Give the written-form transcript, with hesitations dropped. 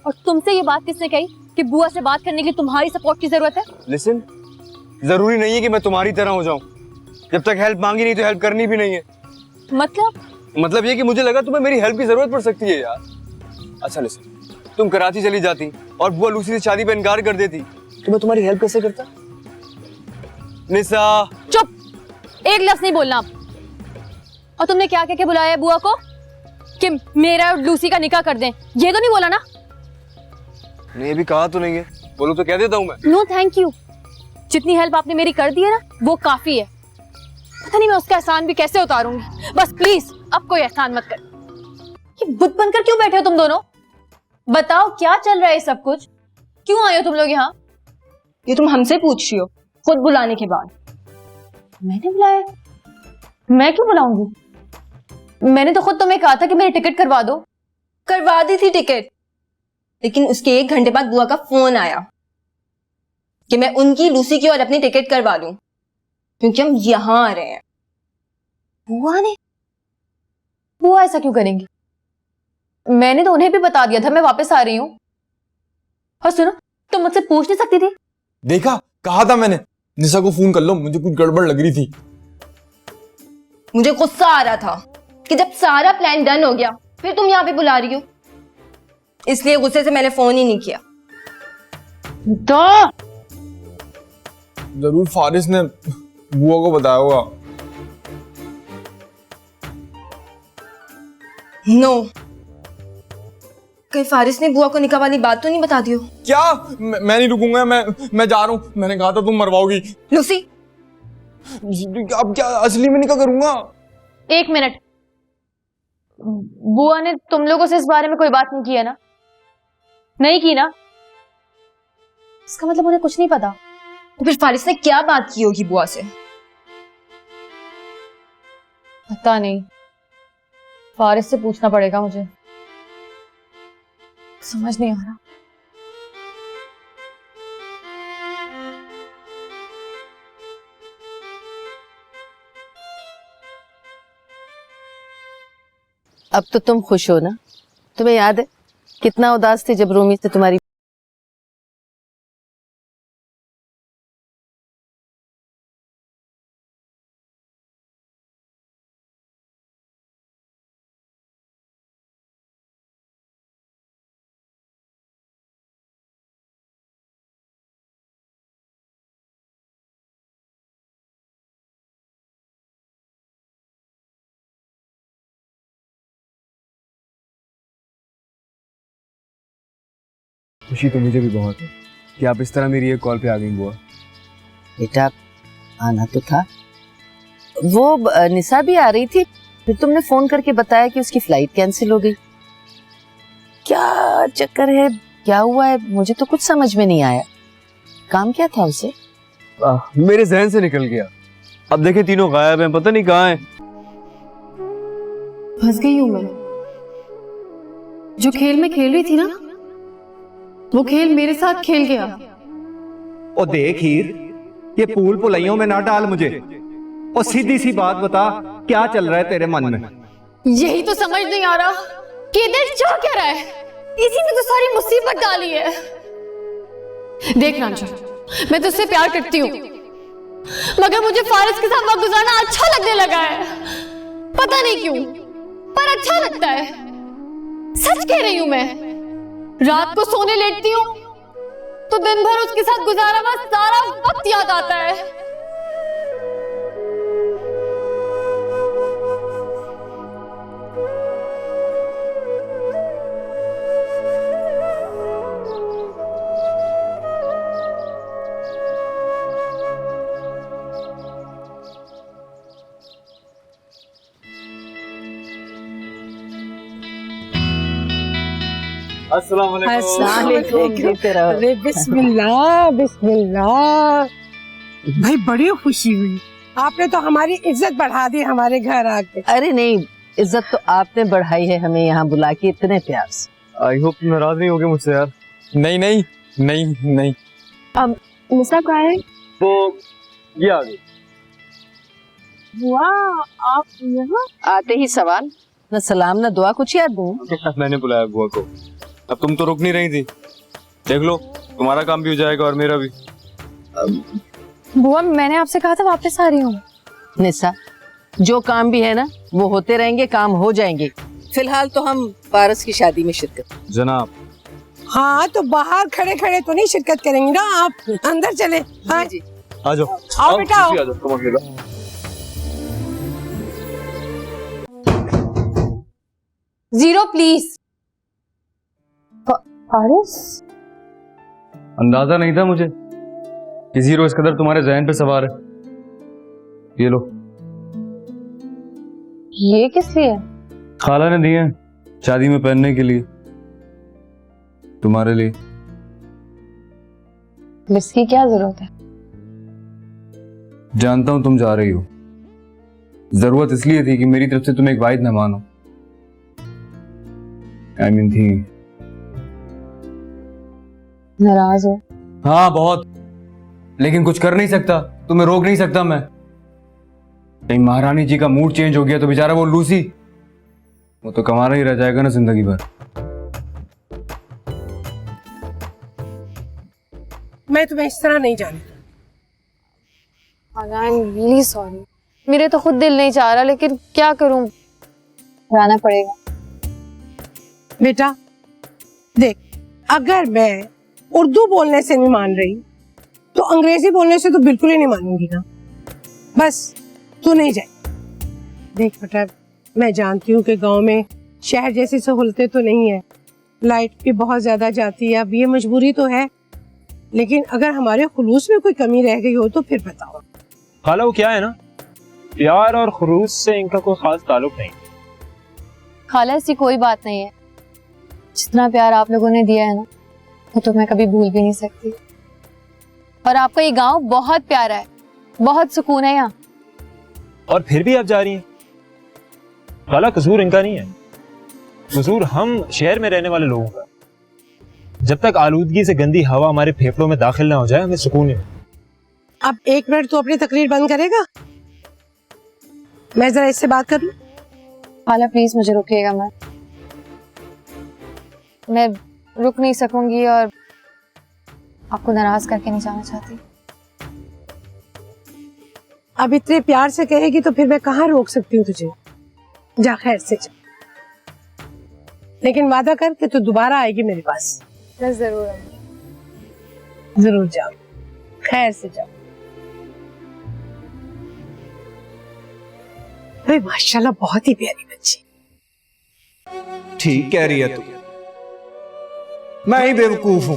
और तुमसे ये बात किसने कही कि बुआ से बात करने के लिए तुम्हारी सपोर्ट की जरूरत है? लिसन, जरूरी नहीं है कि मैं तुम्हारी तरह हो जाऊं। जब तक हेल्प मांगी नहीं तो हेल्प करनी भी नहीं है। मतलब ये कि मुझे लगा तुम्हें मेरी हेल्प की जरूरत पड़ सकती है यार। अच्छा लिसन, तुम कराची चली जाती और बुआ लूसी से शादी पे इनकार कर देती तो मैं तुम्हारी हेल्प कैसे करता? निसा चुप, एक लफ्ज नहीं बोलना आप। और तुमने क्या कह के बुलाया है बुआ को कि मेरा और लूसी का निकाह कर दें? ये तो नहीं बोला ना? नहीं, ये भी कहा तो नहीं है। बोलो तो कह देता हूँ मैं। No thank you. जितनी हेल्प आपने मेरी कर दी है ना वो काफी है। पता नहीं मैं उसका एहसान भी कैसे उतारूंगी। बस प्लीज अब कोई एहसान मत कर। ये बुत बनकर क्यों बैठे हो तुम दोनों? बताओ क्या चल रहा है सब कुछ? क्यों आए हो तुम लोग यहाँ? ये तुम हमसे पूछ रही हो खुद बुलाने के बाद? मैंने बुलाया? मैं क्यों बुलाऊंगी? मैंने तो खुद तुम्हें कहा था कि मेरी टिकट करवा दो। करवा दी थी टिकट, लेकिन उसके 1 घंटे बाद बुआ का फोन आया कि मैं उनकी, लूसी की और अपनी टिकट करवा लूं क्योंकि हम यहां आ रहे हैं। बुआ ने? बुआ ऐसा क्यों करेंगी? मैंने तो उन्हें भी बता दिया था मैं वापस आ रही हूँ। और सुनो, तुम मुझसे पूछ नहीं सकती थी? देखा, कहा था मैंने निशा को फोन कर लो, मुझे कुछ गड़बड़ लग रही थी। मुझे गुस्सा आ रहा था कि जब सारा प्लान डन हो गया फिर तुम यहाँ पे बुला रही हो, इसलिए गुस्से से मैंने फोन ही नहीं किया। तो जरूर फारिस ने बुआ को बताया होगा। नो, कहीं फारिस ने बुआ को निकाह वाली बात तो नहीं बता दी हो? क्या? मैं नहीं रुकूंगा, मैं जा रहा हूँ। मैंने कहा था तुम मरवाओगी। लूसी, अब क्या असली में निकाह करूंगा? 1 मिनट, बुआ ने तुम लोगों से इस बारे में कोई बात नहीं की है ना? नहीं की ना? इसका मतलब उन्हें कुछ नहीं पता। तो फिर फारिस ने क्या बात की होगी बुआ से? पता नहीं, फारिस से पूछना पड़ेगा मुझे। समझ नहीं आ रहा। अब तो तुम खुश हो ना? तुम्हें याद है कितना उदास थे जब रूमी से तुम्हारी खुशी तो मुझे भी बहुत है कि आप इस तरह मेरी एक कॉल पे आ गई बुआ। बेटा आना तो था। वो निशा भी आ रही थी, फिर तुमने फोन करके बताया कि उसकी फ्लाइट कैंसिल हो गई। क्या चक्कर है, क्या हुआ है? मुझे तो कुछ समझ में नहीं आया। काम क्या था उसे? मेरे जहन से निकल गया। अब देखे तीनों गायब हैं, पता नहीं कहाँ हैं। फंस गई हूं मैं। जो खेल में खेल रही थी ना, वो खेल मेरे साथ खेल गया। ओ देख हीर, ये पूल पुलैयों में ना डाल मुझे। और सीधी सी बात बता, क्या चल रहा है तेरे मन में? यही तो समझ नहीं आ रहा कि दिल चाह क्या रहा है। इसी में तो सारी मुसीबत डाली है। देख रांझा, मैं तुझसे प्यार करती हूँ, मगर मुझे फारिस के साथ वक्त गुजारना अच्छा लगने लगा है। पता नहीं क्यों, पर अच्छा लगता है। सच कह रही हूं मैं। रात को सोने लेटती हूँ तो दिन भर उसके साथ गुजारा हुआ सारा वक्त याद आता है। अस्सलाम वालेकुम। अरे बिस्मिल्लाह बिस्मिल्लाह। भाई बड़ी खुशी हुई, आपने तो हमारी इज्जत बढ़ा दी हमारे घर आके। अरे नहीं, इज्जत तो आपने बढ़ाई है हमें यहाँ बुला के इतने प्यार से। आई होप नाराज नहीं होगे मुझसे यार। नहीं नहीं नहीं नहीं। अब निशा कहाँ है? वो ये आ गई। वाह, आप यहाँ? आते ही सवाल, न सलाम न दुआ, कुछ याद दूँ? मैंने बुलाया बुआ को। अब तुम तो रुक नहीं रही थी, देख लो तुम्हारा काम भी हो जाएगा और मेरा भी। बुआ मैंने आपसे कहा था वापस आ रही हूँ। निशा, जो काम भी है ना वो होते रहेंगे, काम हो जाएंगे। फिलहाल तो हम पारस की शादी में शिरकत। जनाब हाँ तो बाहर खड़े खड़े तो नहीं शिरकत करेंगे ना, आप अंदर चले। हाँ जी आ जाओ, आओ बेटा, आओ। आ जाओ, तुम अकेला। 0 प्लीज। पारस, अंदाजा नहीं था मुझे कि जीरो इस कदर तुम्हारे जहन पे सवार है। ये लो। ये किस लिए? खाला ने दिए हैं शादी में पहनने के लिए, तुम्हारे लिए। इसकी क्या जरूरत है? जानता हूं तुम जा रही हो, जरूरत इसलिए थी कि मेरी तरफ से तुम एक वाहिद मेहमान हो। I mean थी। नाराज हो? हाँ बहुत, लेकिन कुछ कर नहीं सकता, तुम्हें रोक नहीं सकता मैं। कहीं महारानी जी का मूड चेंज हो गया तो बेचारा वो लूसी, वो तो कमाना ही रह जाएगा ना जिंदगी भर। मैं तुम्हें इस तरह नहीं जानती। आई एम रियली सॉरी, मेरे तो खुद दिल नहीं चाह रहा, लेकिन क्या करूं, जाना पड़ेगा। बेटा देख, अगर मैं उर्दू बोलने से नहीं मान रही तो अंग्रेजी बोलने से तो बिल्कुल ही नहीं मानूंगी ना। बस तू नहीं जाए। देख बेटा, मैं जानती हूँ कि गांव में शहर जैसी सहूलतें तो नहीं है, लाइट भी बहुत ज्यादा जाती है, अब ये मजबूरी तो है, लेकिन अगर हमारे खुलूस में कोई कमी रह गई हो तो फिर बताओ। खाला वो क्या है ना, प्यार और खुलूस से इनका कोई खास ताल्लुक नहीं। खाला ऐसी कोई बात नहीं है, जितना प्यार आप लोगों ने दिया है ना वो तो मैं कभी भूल भी नहीं सकती। और आपका ये गांव बहुत प्यारा है, बहुत सुकून है यहाँ। और फिर भी आप जा रही हैं। खाला कसूर इनका नहीं है, कसूर हम शहर में रहने वाले लोगों का। जब तक आलूदगी से गंदी हवा हमारे फेफड़ों में दाखिल ना हो जाए हमें सुकून नहीं। अब 1 मिनट तो अपनी तकरीर बंद करेगा, मैं जरा इससे बात कर लूं। खाला प्लीज मुझे रोकिएगा, मैं रुक नहीं सकूंगी और आपको नाराज करके नहीं जाना चाहती। अब इतने प्यार से कहेगी तो फिर मैं कहाँ रोक सकती हूँ तुझे। जा खैर से जा, लेकिन वादा कर कि तू दोबारा आएगी मेरे पास। मैं जरूर आऊंगी। जरूर जाओ, खैर से जाओ। अरे माशाल्लाह बहुत ही प्यारी बच्ची। ठीक कह रही है तू, मैं ही बेवकूफ हूं।